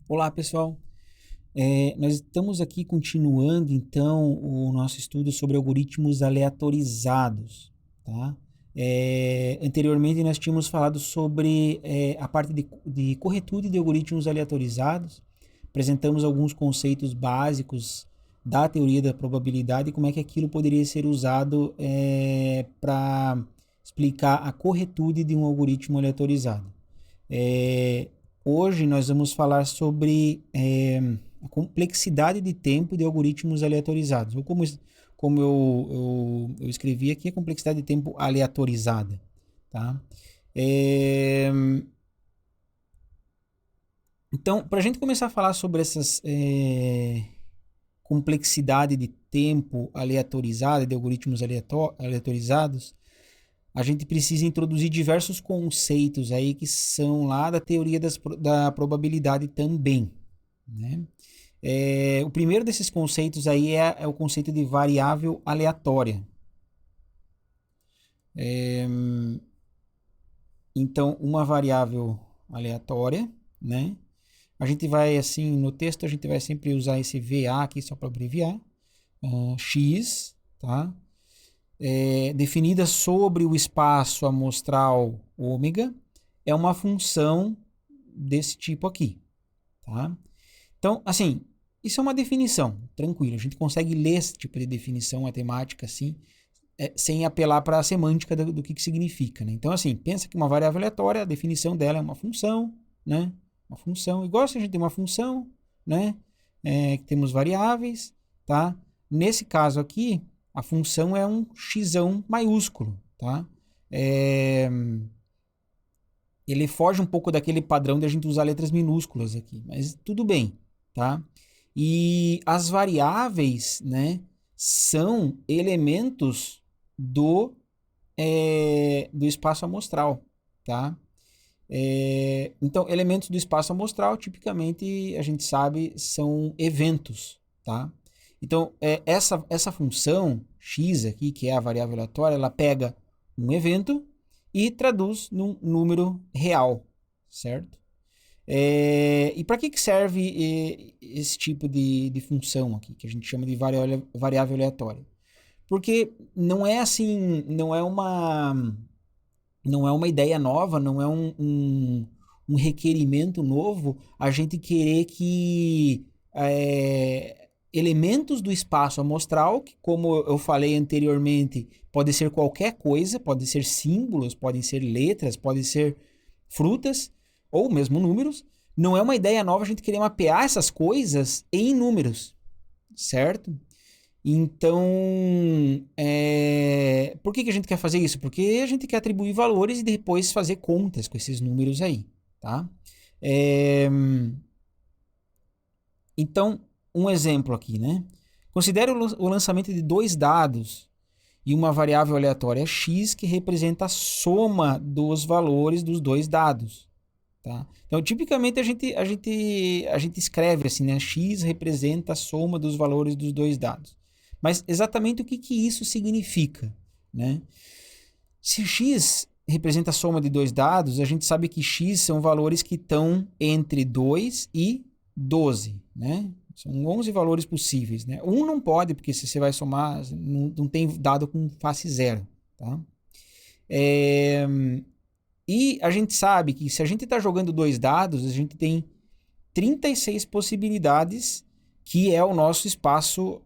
Olá, pessoal. Nós estamos aqui continuando, então, o nosso estudo sobre algoritmos aleatorizados, tá? Anteriormente, nós tínhamos falado sobre a parte de corretude de algoritmos aleatorizados, apresentamos alguns conceitos básicos da teoria da probabilidade e como é que aquilo poderia ser usado para explicar a corretude de um algoritmo aleatorizado. É, Hoje nós vamos falar sobre a complexidade de tempo de algoritmos aleatorizados, ou como eu escrevi aqui, a complexidade de tempo aleatorizada. Tá? É, então, para a gente começar a falar sobre essas complexidade de tempo aleatorizada, de algoritmos aleatorizados, a gente precisa introduzir diversos conceitos aí que são lá da teoria da probabilidade também, né? O primeiro desses conceitos aí é o conceito de variável aleatória. É, então, uma variável aleatória, né? A gente vai, assim, no texto a gente vai sempre usar esse VA aqui só para abreviar, X, tá? Definida sobre o espaço amostral ômega, é uma função desse tipo aqui, tá? Então, assim, isso é uma definição, tranquilo. A gente consegue ler esse tipo de definição matemática assim, sem apelar para a semântica do que significa, né? Então, assim, pensa que uma variável aleatória, a definição dela é uma função, né? Uma função, igual se a gente tem uma função, né? Que temos variáveis, tá? Nesse caso aqui, a função é um x maiúsculo, tá? É, ele foge um pouco daquele padrão de a gente usar letras minúsculas aqui, mas tudo bem, tá? E as variáveis, né, são elementos do espaço amostral, tá? Então, elementos do espaço amostral, tipicamente, a gente sabe, são eventos, tá? Então, essa função x aqui, que é a variável aleatória, ela pega um evento e traduz num número real, certo? E para que serve esse tipo de função aqui, que a gente chama de variável aleatória? Porque não é assim, não é uma ideia nova, não é um requerimento novo a gente querer que elementos do espaço amostral, que como eu falei anteriormente, pode ser qualquer coisa, pode ser símbolos, podem ser letras, podem ser frutas, ou mesmo números, não é uma ideia nova a gente querer mapear essas coisas em números, certo? Então, por que a gente quer fazer isso? Porque a gente quer atribuir valores e depois fazer contas com esses números aí, tá? É, então, um exemplo aqui, né? Considere o lançamento de dois dados e uma variável aleatória x que representa a soma dos valores dos dois dados. Tá? Então, tipicamente a gente escreve assim, né? X representa a soma dos valores dos dois dados. Mas exatamente o que isso significa, né? Se x representa a soma de dois dados, a gente sabe que x são valores que estão entre 2 e 12, né? São 11 valores possíveis, né? Um não pode, porque se você vai somar, não tem dado com face zero, tá? É, e a gente sabe que se a gente está jogando dois dados, a gente tem 36 possibilidades, que é o nosso espaço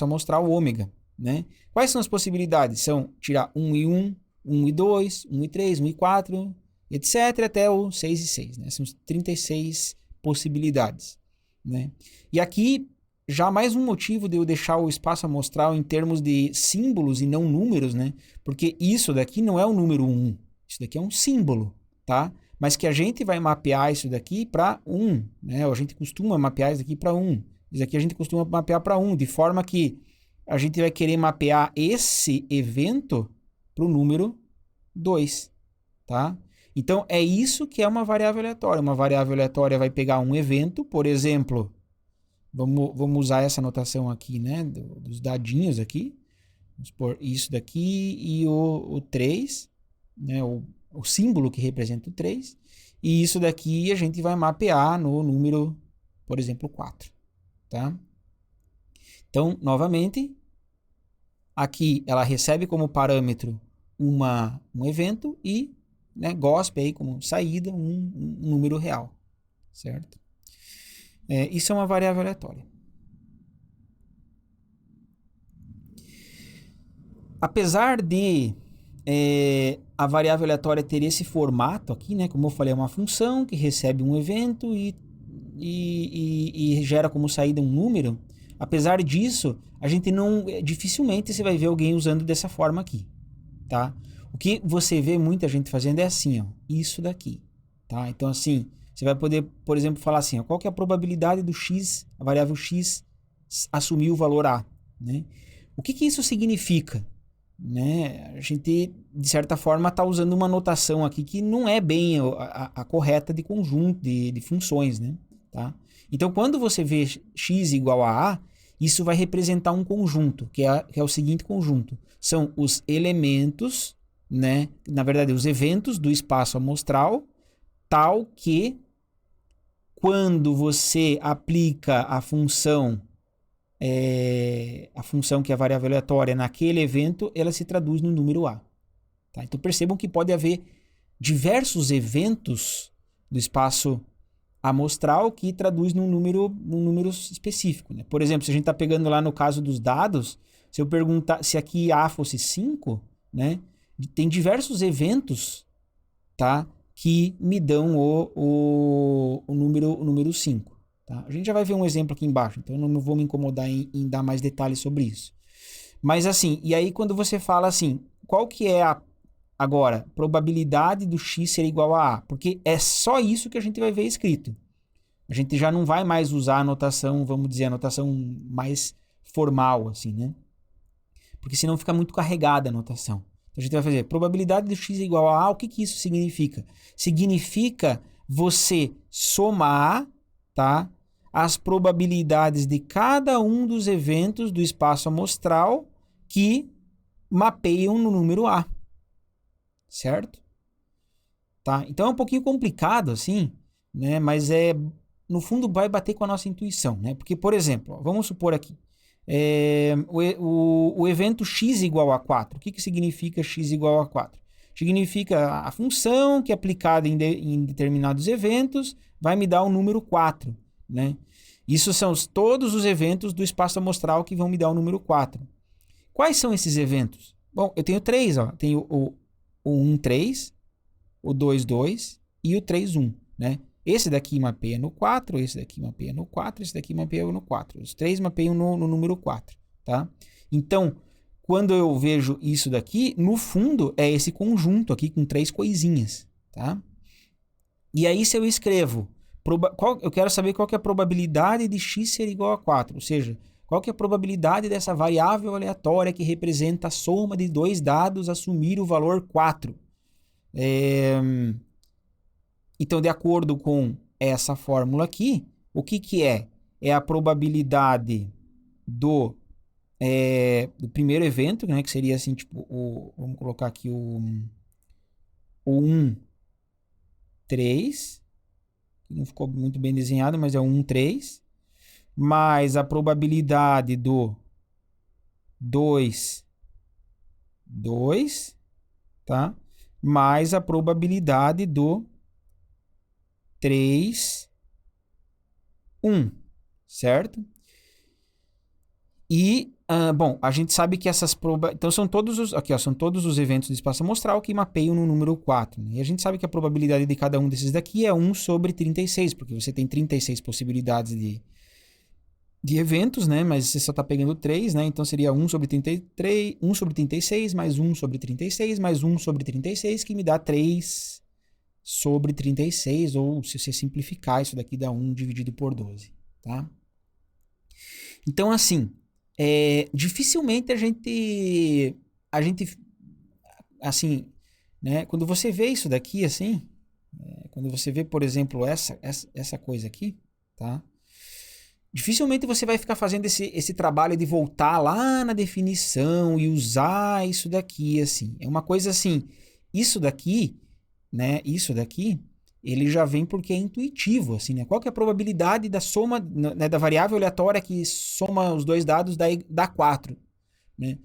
amostral ômega, né? Quais são as possibilidades? São tirar 1 e 1, 1 e 2, 1 e 3, 1 e 4, etc. até o 6 e 6, né? São 36 possibilidades, né? E aqui, já mais um motivo de eu deixar o espaço amostral em termos de símbolos e não números, né? Porque isso daqui não é o número 1, isso daqui é um símbolo, tá? Mas que a gente vai mapear isso daqui para 1, né? A gente costuma mapear isso daqui para 1. Isso aqui a gente costuma mapear para 1, de forma que a gente vai querer mapear esse evento para o número 2, tá? Então, é isso que é uma variável aleatória. Uma variável aleatória vai pegar um evento, por exemplo, vamos usar essa notação aqui, né? Dos dadinhos aqui. Vamos pôr isso daqui e o 3, né? O símbolo que representa o 3. E isso daqui a gente vai mapear no número, por exemplo, 4. Tá? Então, novamente, aqui ela recebe como parâmetro um evento e, né, gospe aí como saída um número real. Certo? Isso é uma variável aleatória. Apesar de a variável aleatória ter esse formato aqui, né? Como eu falei, é uma função que recebe um evento e gera como saída um número. Apesar disso, a gente não... dificilmente você vai ver alguém usando dessa forma aqui, tá? O que você vê muita gente fazendo é assim, ó, isso daqui, tá? Então, assim, você vai poder, por exemplo, falar assim, ó, qual que é a probabilidade do x, a variável x, assumir o valor a, né? O que que isso significa? Né? A gente, de certa forma, está usando uma notação aqui que não é bem a correta de conjunto, de funções, né? Tá? Então, quando você vê x igual a isso vai representar um conjunto, que é o seguinte conjunto. São os elementos, né? Na verdade, os eventos do espaço amostral, tal que quando você aplica a função que é a variável aleatória naquele evento, ela se traduz no número A. Tá? Então percebam que pode haver diversos eventos do espaço amostral que traduz num número específico. Né? Por exemplo, se a gente está pegando lá no caso dos dados, se eu perguntar se aqui A fosse 5, né, tem diversos eventos, tá, que me dão o número 5. Tá? A gente já vai ver um exemplo aqui embaixo, então eu não vou me incomodar em dar mais detalhes sobre isso. Mas assim, e aí quando você fala assim, qual que é agora, probabilidade do x ser igual a A? Porque é só isso que a gente vai ver escrito. A gente já não vai mais usar a notação, vamos dizer, a notação mais formal, assim, né? Porque senão fica muito carregada a notação. Então a gente vai fazer probabilidade do x igual a A, o que que isso significa? Significa você somar, tá, as probabilidades de cada um dos eventos do espaço amostral que mapeiam no número A. Certo? Tá? Então é um pouquinho complicado assim, né? Mas no fundo vai bater com a nossa intuição, né? Porque, por exemplo, vamos supor aqui, o evento x igual a 4. O que significa x igual a 4? Significa a função que aplicada em determinados eventos vai me dar o número 4, né? Isso são todos os eventos do espaço amostral que vão me dar o número 4. Quais são esses eventos? Bom, eu tenho 3, ó. Tenho o 1, 3, o 2, 2 e o 3, 1, né? Esse daqui mapeia no 4, esse daqui mapeia no 4, esse daqui mapeia no 4. Os três mapeiam no número 4, tá? Então, quando eu vejo isso daqui, no fundo é esse conjunto aqui com 3 coisinhas, tá? E aí se eu escrevo, eu quero saber qual que é a probabilidade de x ser igual a 4, ou seja, qual que é a probabilidade dessa variável aleatória que representa a soma de dois dados assumir o valor 4. Então, de acordo com essa fórmula aqui, o que é? É a probabilidade do primeiro evento, né, que seria assim, tipo, vamos colocar aqui o 1, 3, que não ficou muito bem desenhado, mas é o 1, 3, mais a probabilidade do 2, 2, tá? Mais a probabilidade do 3, 1, certo? E, bom, a gente sabe que essas probabilidades... Então, são todos os eventos do espaço amostral que mapeiam no número 4. Né? E a gente sabe que a probabilidade de cada um desses daqui é 1 sobre 36, porque você tem 36 possibilidades de eventos, né? Mas você só está pegando 3, né? Então, seria 1 sobre 33, 1 sobre 36, mais 1 sobre 36, mais 1 sobre 36, que me dá 3 sobre 36, ou se você simplificar, isso daqui dá 1 dividido por 12, tá? Então, assim, dificilmente a gente, assim, né, quando você vê isso daqui, assim, quando você vê, por exemplo, essa coisa aqui, tá? Dificilmente você vai ficar fazendo esse trabalho de voltar lá na definição e usar isso daqui, assim. É uma coisa assim, isso daqui, né, isso daqui ele já vem porque é intuitivo, assim, né? Qual que é a probabilidade da soma, né, da variável aleatória que soma os dois dados dá 4, né?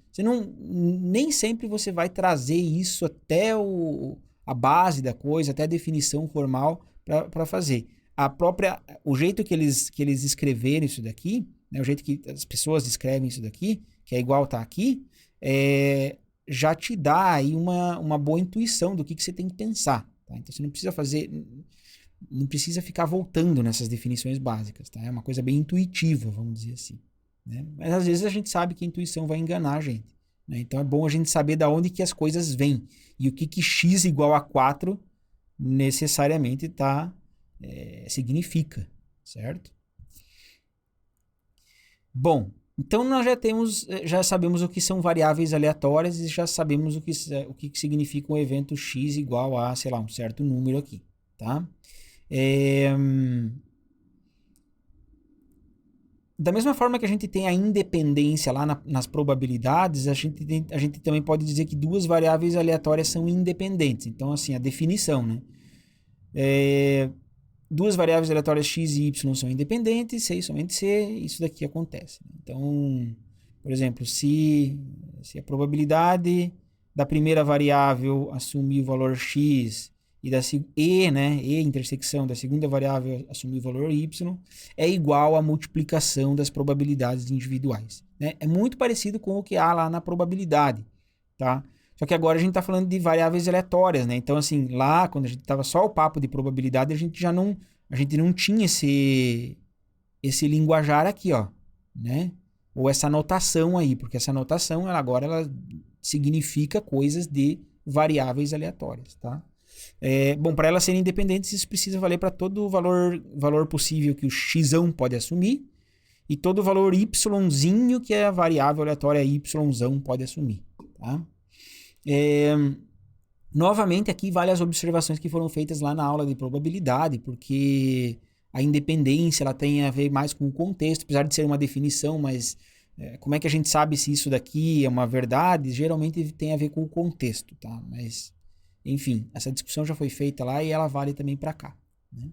Nem sempre você vai trazer isso até a base da coisa, até a definição formal para fazer. O jeito que eles escreveram isso daqui, né, o jeito que as pessoas escrevem isso daqui, que é igual tá aqui, já te dá aí uma boa intuição do que você tem que pensar. Tá? Então você não precisa ficar voltando nessas definições básicas. Tá? É uma coisa bem intuitiva, vamos dizer assim. Né? Mas às vezes a gente sabe que a intuição vai enganar a gente. Né? Então é bom a gente saber da onde que as coisas vêm e o que x igual a 4 necessariamente significa, certo? Bom, então nós já sabemos o que são variáveis aleatórias e já sabemos o que significa um evento x igual a, sei lá, um certo número aqui, tá? Da mesma forma que a gente tem a independência lá nas probabilidades, a gente também pode dizer que duas variáveis aleatórias são independentes. Então, assim, a definição, né? Duas variáveis aleatórias x e y são independentes, c e somente c, isso daqui acontece. Então, por exemplo, se a probabilidade da primeira variável assumir o valor x e, né, e intersecção da segunda variável assumir o valor y é igual à multiplicação das probabilidades individuais. Né? É muito parecido com o que há lá na probabilidade, tá? Só que agora a gente está falando de variáveis aleatórias, né? Então, assim, lá, quando a gente estava só o papo de probabilidade, a gente não tinha esse linguajar aqui, ó, né? Ou essa notação aí, porque essa notação, ela significa coisas de variáveis aleatórias, tá? Bom, para elas serem independentes, isso precisa valer para todo o valor possível que o x pode assumir e todo o valor yzinho que a variável aleatória y pode assumir, tá? Novamente aqui vale as observações que foram feitas lá na aula de probabilidade, porque a independência ela tem a ver mais com o contexto, apesar de ser uma definição, mas como é que a gente sabe se isso daqui é uma verdade? Geralmente tem a ver com o contexto, tá? Mas, enfim, essa discussão já foi feita lá e ela vale também para cá, né?